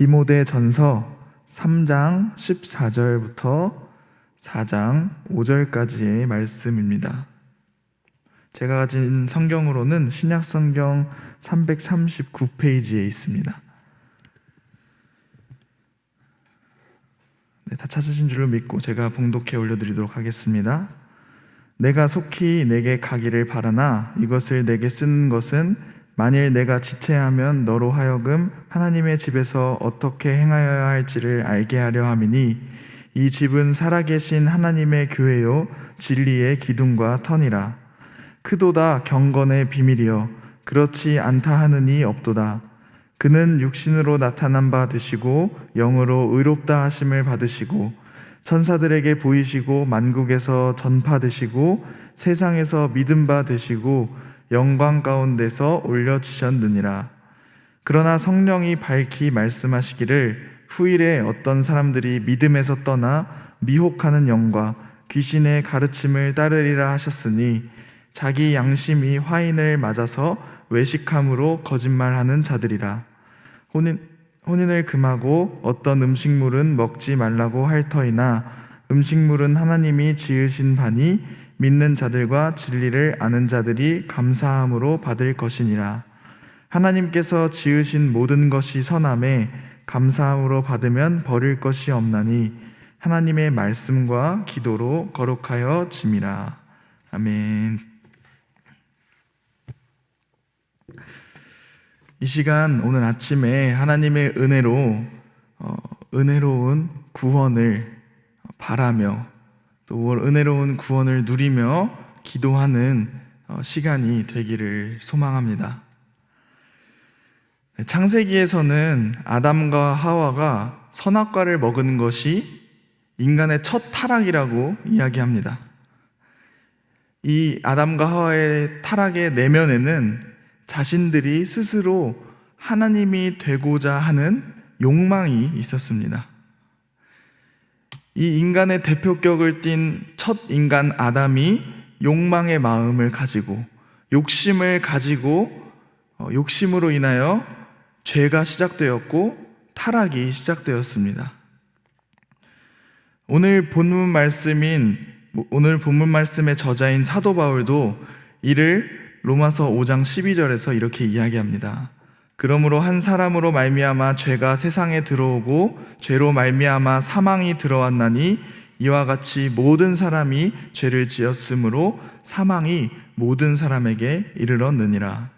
디모데전서 3장 14절부터 4장 5절까지의 말씀입니다. 제가 가진 성경으로는 신약성경 339페이지에 있습니다. 다 찾으신 줄로 믿고 제가 봉독해 올려드리도록 하겠습니다. 내가 속히 내게 가기를 바라나 이것을 내게 쓰는 것은 만일 내가 지체하면 너로 하여금 하나님의 집에서 어떻게 행하여야 할지를 알게 하려 함이니 이 집은 살아계신 하나님의 교회요 진리의 기둥과 터니라. 크도다 경건의 비밀이여 그렇지 않다 하느니 없도다. 그는 육신으로 나타난 바 되시고 영으로 의롭다 하심을 받으시고 천사들에게 보이시고 만국에서 전파되시고 세상에서 믿음 바 되시고 영광 가운데서 올려지셨느니라. 그러나 성령이 밝히 말씀하시기를 후일에 어떤 사람들이 믿음에서 떠나 미혹하는 영과 귀신의 가르침을 따르리라 하셨으니 자기 양심이 화인을 맞아서 외식함으로 거짓말하는 자들이라. 혼인을 금하고 어떤 음식물은 먹지 말라고 할 터이나 음식물은 하나님이 지으신 바니 믿는 자들과 진리를 아는 자들이 감사함으로 받을 것이니라. 하나님께서 지으신 모든 것이 선함에 감사함으로 받으면 버릴 것이 없나니 하나님의 말씀과 기도로 거룩하여 짐이라. 아멘. 이 시간 오늘 아침에 하나님의 은혜로운 구원을 바라며 또 은혜로운 구원을 누리며 기도하는 시간이 되기를 소망합니다. 창세기에서는 아담과 하와가 선악과를 먹은 것이 인간의 첫 타락이라고 이야기합니다. 이 아담과 하와의 타락의 내면에는 자신들이 스스로 하나님이 되고자 하는 욕망이 있었습니다. 이 인간의 대표격을 띤 첫 인간 아담이 욕망의 마음을 가지고 욕심을 가지고 욕심으로 인하여 죄가 시작되었고 타락이 시작되었습니다. 오늘 본문 말씀의 저자인 사도 바울도 이를 로마서 5장 12절에서 이렇게 이야기합니다. 그러므로 한 사람으로 말미암아 죄가 세상에 들어오고 죄로 말미암아 사망이 들어왔나니 이와 같이 모든 사람이 죄를 지었으므로 사망이 모든 사람에게 이르렀느니라.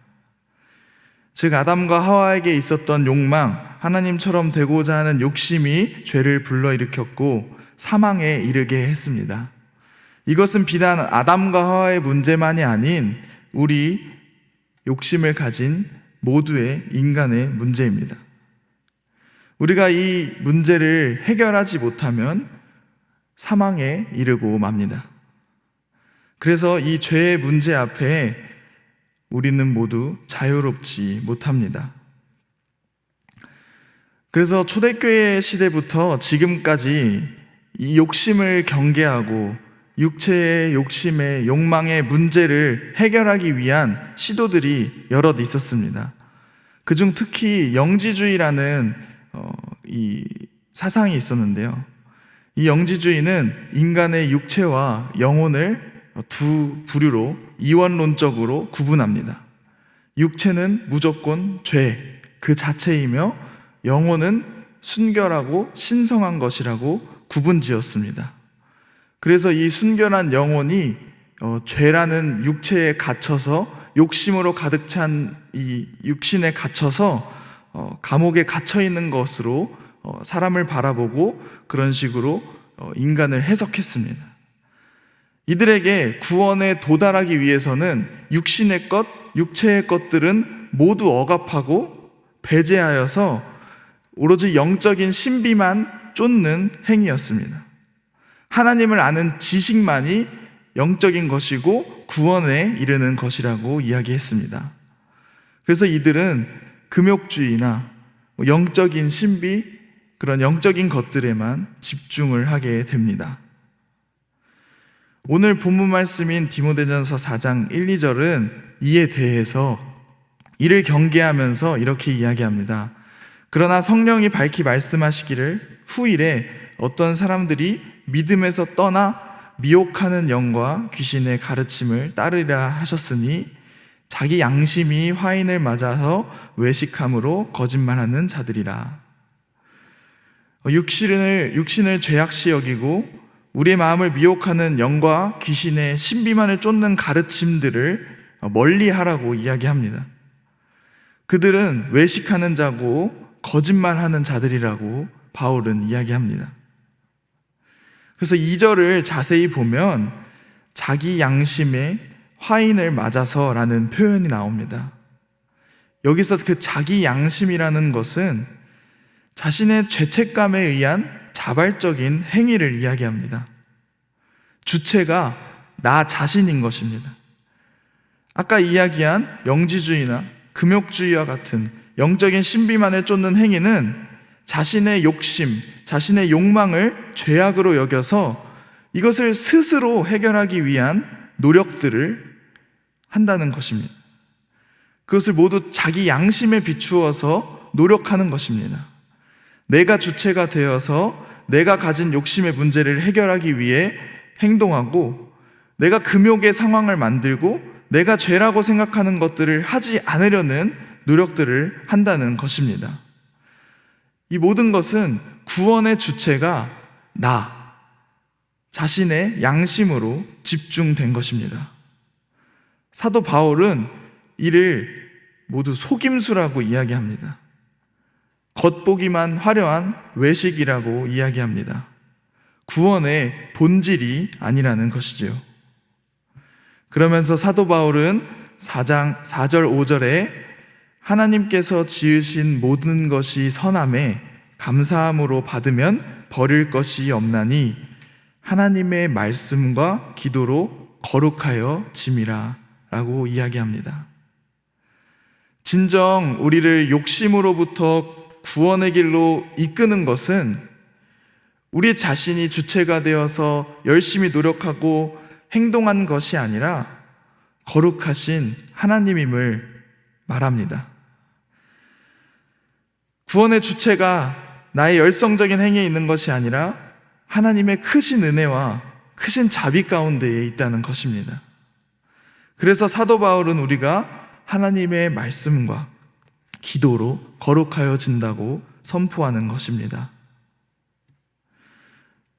즉 아담과 하와에게 있었던 욕망, 하나님처럼 되고자 하는 욕심이 죄를 불러일으켰고 사망에 이르게 했습니다. 이것은 비단 아담과 하와의 문제만이 아닌 우리 욕심을 가진 모두의 인간의 문제입니다. 우리가 이 문제를 해결하지 못하면 사망에 이르고 맙니다. 그래서 이 죄의 문제 앞에 우리는 모두 자유롭지 못합니다. 그래서 초대교회 시대부터 지금까지 이 욕심을 경계하고 육체의 욕심의 욕망의 문제를 해결하기 위한 시도들이 여럿 있었습니다. 그중 특히 영지주의라는 이 사상이 있었는데요. 이 영지주의는 인간의 육체와 영혼을 두 부류로 이원론적으로 구분합니다. 육체는 무조건 죄 그 자체이며 영혼은 순결하고 신성한 것이라고 구분지었습니다. 그래서 이 순결한 영혼이 죄라는 육체에 갇혀서 욕심으로 가득 찬 이 육신에 갇혀서 감옥에 갇혀 있는 것으로 사람을 바라보고 그런 식으로 인간을 해석했습니다. 이들에게 구원에 도달하기 위해서는 육신의 것, 육체의 것들은 모두 억압하고 배제하여서 오로지 영적인 신비만 쫓는 행위였습니다. 하나님을 아는 지식만이 영적인 것이고 구원에 이르는 것이라고 이야기했습니다. 그래서 이들은 금욕주의나 영적인 신비, 그런 영적인 것들에만 집중을 하게 됩니다. 오늘 본문 말씀인 디모데전서 4장 1, 2절은 이에 대해서 이를 경계하면서 이렇게 이야기합니다. 그러나 성령이 밝히 말씀하시기를 후일에 어떤 사람들이 믿음에서 떠나 미혹하는 영과 귀신의 가르침을 따르리라 하셨으니 자기 양심이 화인을 맞아서 외식함으로 거짓말하는 자들이라. 육신을 죄악시 여기고 우리의 마음을 미혹하는 영과 귀신의 신비만을 쫓는 가르침들을 멀리하라고 이야기합니다. 그들은 외식하는 자고 거짓말하는 자들이라고 바울은 이야기합니다. 그래서 2절을 자세히 보면 자기 양심에 화인을 맞아서라는 표현이 나옵니다. 여기서 그 자기 양심이라는 것은 자신의 죄책감에 의한 자발적인 행위를 이야기합니다. 주체가 나 자신인 것입니다. 아까 이야기한 영지주의나 금욕주의와 같은 영적인 신비만을 쫓는 행위는 자신의 욕심, 자신의 욕망을 죄악으로 여겨서 이것을 스스로 해결하기 위한 노력들을 한다는 것입니다. 그것을 모두 자기 양심에 비추어서 노력하는 것입니다. 내가 주체가 되어서 내가 가진 욕심의 문제를 해결하기 위해 행동하고, 내가 금욕의 상황을 만들고 내가 죄라고 생각하는 것들을 하지 않으려는 노력들을 한다는 것입니다. 이 모든 것은 구원의 주체가 나 자신의 양심으로 집중된 것입니다. 사도 바울은 이를 모두 속임수라고 이야기합니다. 겉보기만 화려한 외식이라고 이야기합니다. 구원의 본질이 아니라는 것이지요. 그러면서 사도 바울은 4장 4절 5절에 하나님께서 지으신 모든 것이 선함에 감사함으로 받으면 버릴 것이 없나니 하나님의 말씀과 기도로 거룩하여 짐이라 라고 이야기합니다. 진정 우리를 욕심으로부터 구원의 길로 이끄는 것은 우리 자신이 주체가 되어서 열심히 노력하고 행동한 것이 아니라 거룩하신 하나님임을 말합니다. 구원의 주체가 나의 열성적인 행위에 있는 것이 아니라 하나님의 크신 은혜와 크신 자비 가운데에 있다는 것입니다. 그래서 사도 바울은 우리가 하나님의 말씀과 기도로 거룩하여진다고 선포하는 것입니다.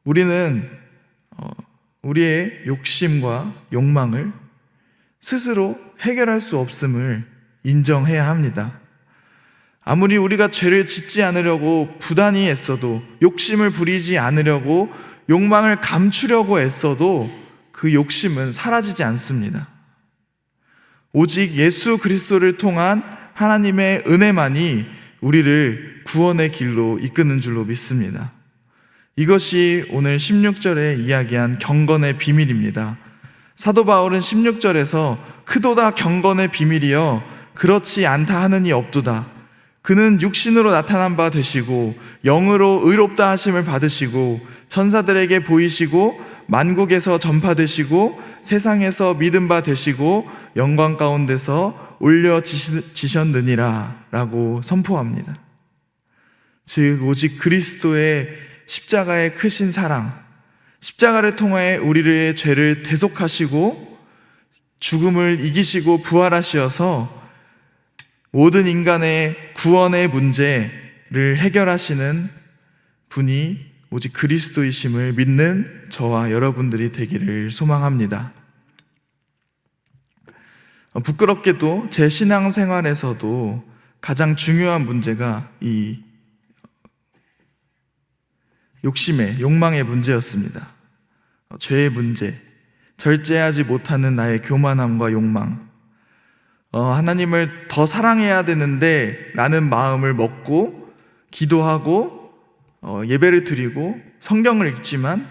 우리는 우리의 욕심과 욕망을 스스로 해결할 수 없음을 인정해야 합니다. 아무리 우리가 죄를 짓지 않으려고 부단히 애써도, 욕심을 부리지 않으려고 욕망을 감추려고 애써도 그 욕심은 사라지지 않습니다. 오직 예수 그리스도를 통한 하나님의 은혜만이 우리를 구원의 길로 이끄는 줄로 믿습니다. 이것이 오늘 16절에 이야기한 경건의 비밀입니다. 사도 바울은 16절에서 크도다 경건의 비밀이여 그렇지 않다 하느니 없도다. 그는 육신으로 나타난 바 되시고 영으로 의롭다 하심을 받으시고 천사들에게 보이시고 만국에서 전파되시고 세상에서 믿음 바 되시고 영광 가운데서 올려지셨느니라 라고 선포합니다. 즉 오직 그리스도의 십자가의 크신 사랑, 십자가를 통해 우리의 죄를 대속하시고 죽음을 이기시고 부활하시어서 모든 인간의 구원의 문제를 해결하시는 분이 오직 그리스도이심을 믿는 저와 여러분들이 되기를 소망합니다. 부끄럽게도 제 신앙생활에서도 가장 중요한 문제가 이 욕망의 문제였습니다. 죄의 문제, 절제하지 못하는 나의 교만함과 욕망, 하나님을 더 사랑해야 되는데 라는 마음을 먹고 기도하고 예배를 드리고 성경을 읽지만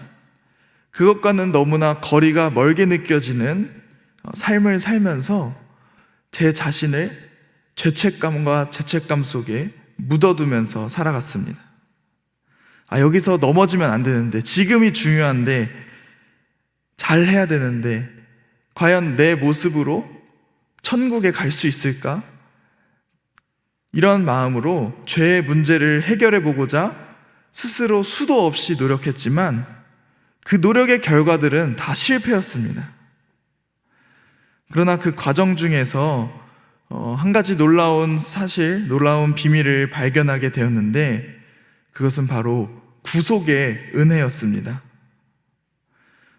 그것과는 너무나 거리가 멀게 느껴지는 삶을 살면서 제 자신을 죄책감과 죄책감 속에 묻어두면서 살아갔습니다. 여기서 넘어지면 안 되는데, 지금이 중요한데, 잘 해야 되는데 과연 내 모습으로 천국에 갈 수 있을까? 이런 마음으로 죄의 문제를 해결해 보고자 스스로 수도 없이 노력했지만 그 노력의 결과들은 다 실패였습니다. 그러나 그 과정 중에서 한 가지 놀라운 사실, 놀라운 비밀을 발견하게 되었는데 그것은 바로 구속의 은혜였습니다.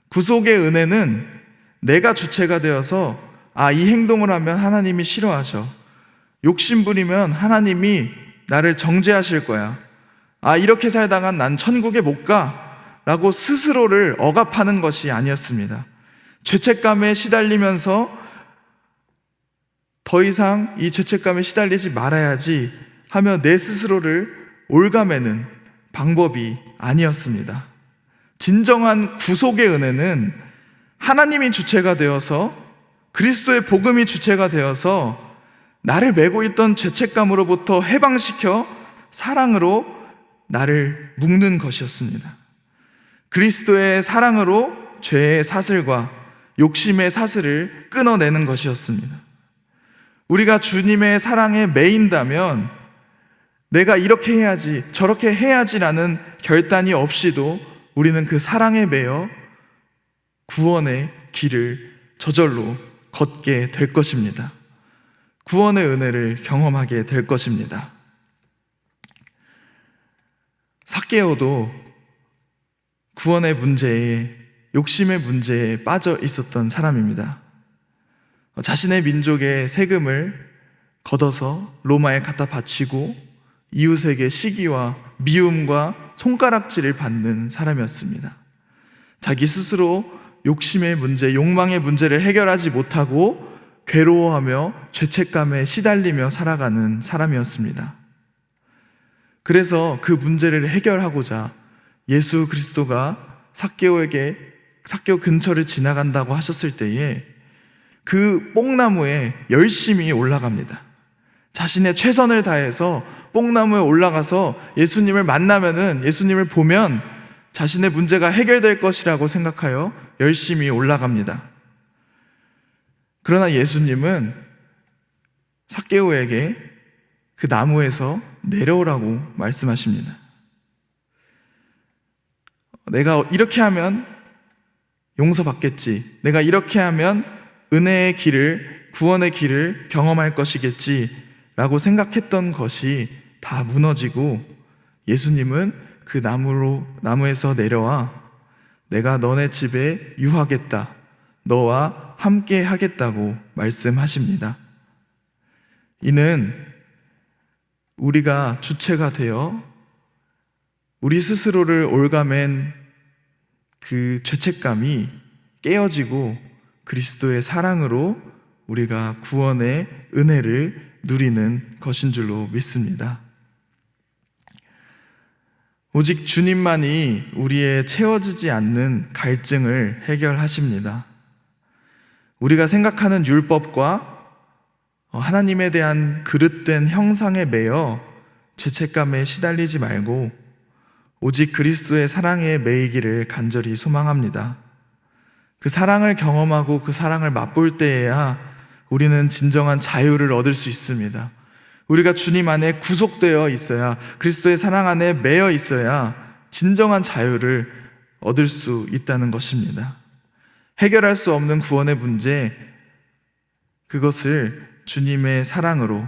구속의 은혜는 내가 주체가 되어서 이 행동을 하면 하나님이 싫어하셔. 욕심부리면 하나님이 나를 정죄하실 거야. 이렇게 살다간 난 천국에 못 가. 라고 스스로를 억압하는 것이 아니었습니다. 죄책감에 시달리면서 더 이상 이 죄책감에 시달리지 말아야지 하며 내 스스로를 올가매는 방법이 아니었습니다. 진정한 구속의 은혜는 하나님이 주체가 되어서 그리스도의 복음이 주체가 되어서 나를 메고 있던 죄책감으로부터 해방시켜 사랑으로 나를 묶는 것이었습니다. 그리스도의 사랑으로 죄의 사슬과 욕심의 사슬을 끊어내는 것이었습니다. 우리가 주님의 사랑에 매인다면 내가 이렇게 해야지 저렇게 해야지라는 결단이 없이도 우리는 그 사랑에 매여 구원의 길을 저절로 걷게 될 것입니다. 구원의 은혜를 경험하게 될 것입니다. 삭개오도 구원의 문제에, 욕심의 문제에 빠져 있었던 사람입니다. 자신의 민족의 세금을 걷어서 로마에 갖다 바치고 이웃에게 시기와 미움과 손가락질을 받는 사람이었습니다. 자기 스스로 욕심의 문제, 욕망의 문제를 해결하지 못하고 괴로워하며 죄책감에 시달리며 살아가는 사람이었습니다. 그래서 그 문제를 해결하고자 예수 그리스도가 삭개오 근처를 지나간다고 하셨을 때에 그 뽕나무에 열심히 올라갑니다. 자신의 최선을 다해서 뽕나무에 올라가서 예수님을 만나면은, 예수님을 보면 자신의 문제가 해결될 것이라고 생각하여 열심히 올라갑니다. 그러나 예수님은 삭개오에게 그 나무에서 내려오라고 말씀하십니다. 내가 이렇게 하면 용서받겠지. 내가 이렇게 하면 은혜의 길을, 구원의 길을 경험할 것이겠지 라고 생각했던 것이 다 무너지고 예수님은 그 나무에서 내려와 내가 너네 집에 유하겠다. 너와 함께 하겠다고 말씀하십니다. 이는 우리가 주체가 되어 우리 스스로를 올가맨 그 죄책감이 깨어지고 그리스도의 사랑으로 우리가 구원의 은혜를 누리는 것인 줄로 믿습니다. 오직 주님만이 우리의 채워지지 않는 갈증을 해결하십니다. 우리가 생각하는 율법과 하나님에 대한 그릇된 형상에 매여 죄책감에 시달리지 말고 오직 그리스도의 사랑에 매이기를 간절히 소망합니다. 그 사랑을 경험하고 그 사랑을 맛볼 때에야 우리는 진정한 자유를 얻을 수 있습니다. 우리가 주님 안에 구속되어 있어야, 그리스도의 사랑 안에 매여 있어야 진정한 자유를 얻을 수 있다는 것입니다. 해결할 수 없는 구원의 문제, 그것을 주님의 사랑으로,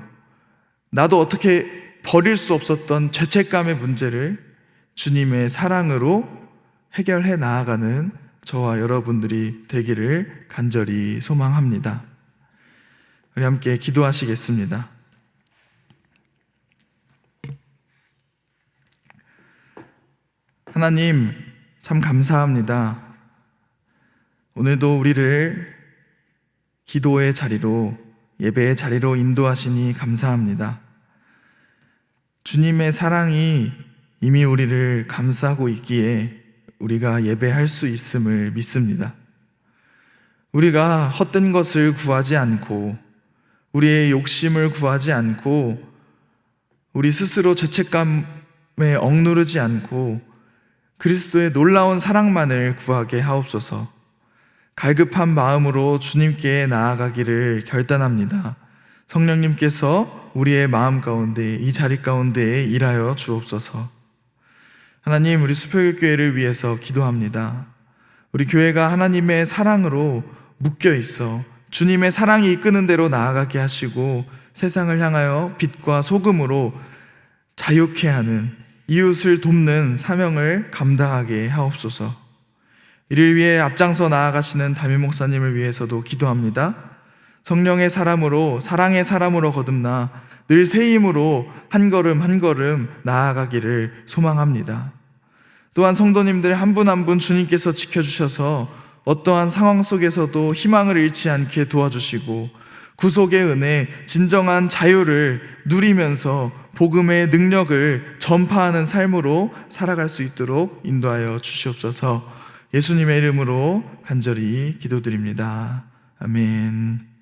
나도 어떻게 버릴 수 없었던 죄책감의 문제를 주님의 사랑으로 해결해 나아가는 저와 여러분들이 되기를 간절히 소망합니다. 우리 함께 기도하시겠습니다. 하나님, 참 감사합니다. 오늘도 우리를 기도의 자리로, 예배의 자리로 인도하시니 감사합니다. 주님의 사랑이 이미 우리를 감싸고 있기에 우리가 예배할 수 있음을 믿습니다. 우리가 헛된 것을 구하지 않고 우리의 욕심을 구하지 않고 우리 스스로 죄책감에 억누르지 않고 그리스도의 놀라운 사랑만을 구하게 하옵소서. 갈급한 마음으로 주님께 나아가기를 결단합니다. 성령님께서 우리의 마음 가운데, 이 자리 가운데에 일하여 주옵소서. 하나님, 우리 수표교회를 위해서 기도합니다. 우리 교회가 하나님의 사랑으로 묶여 있어 주님의 사랑이 이끄는 대로 나아가게 하시고 세상을 향하여 빛과 소금으로 자유케 하는, 이웃을 돕는 사명을 감당하게 하옵소서. 이를 위해 앞장서 나아가시는 담임 목사님을 위해서도 기도합니다. 성령의 사람으로, 사랑의 사람으로 거듭나 늘 새 힘으로 한 걸음 한 걸음 나아가기를 소망합니다. 또한 성도님들 한 분 한 분 주님께서 지켜주셔서 어떠한 상황 속에서도 희망을 잃지 않게 도와주시고 구속의 은혜, 진정한 자유를 누리면서 복음의 능력을 전파하는 삶으로 살아갈 수 있도록 인도하여 주시옵소서. 예수님의 이름으로 간절히 기도드립니다. 아멘.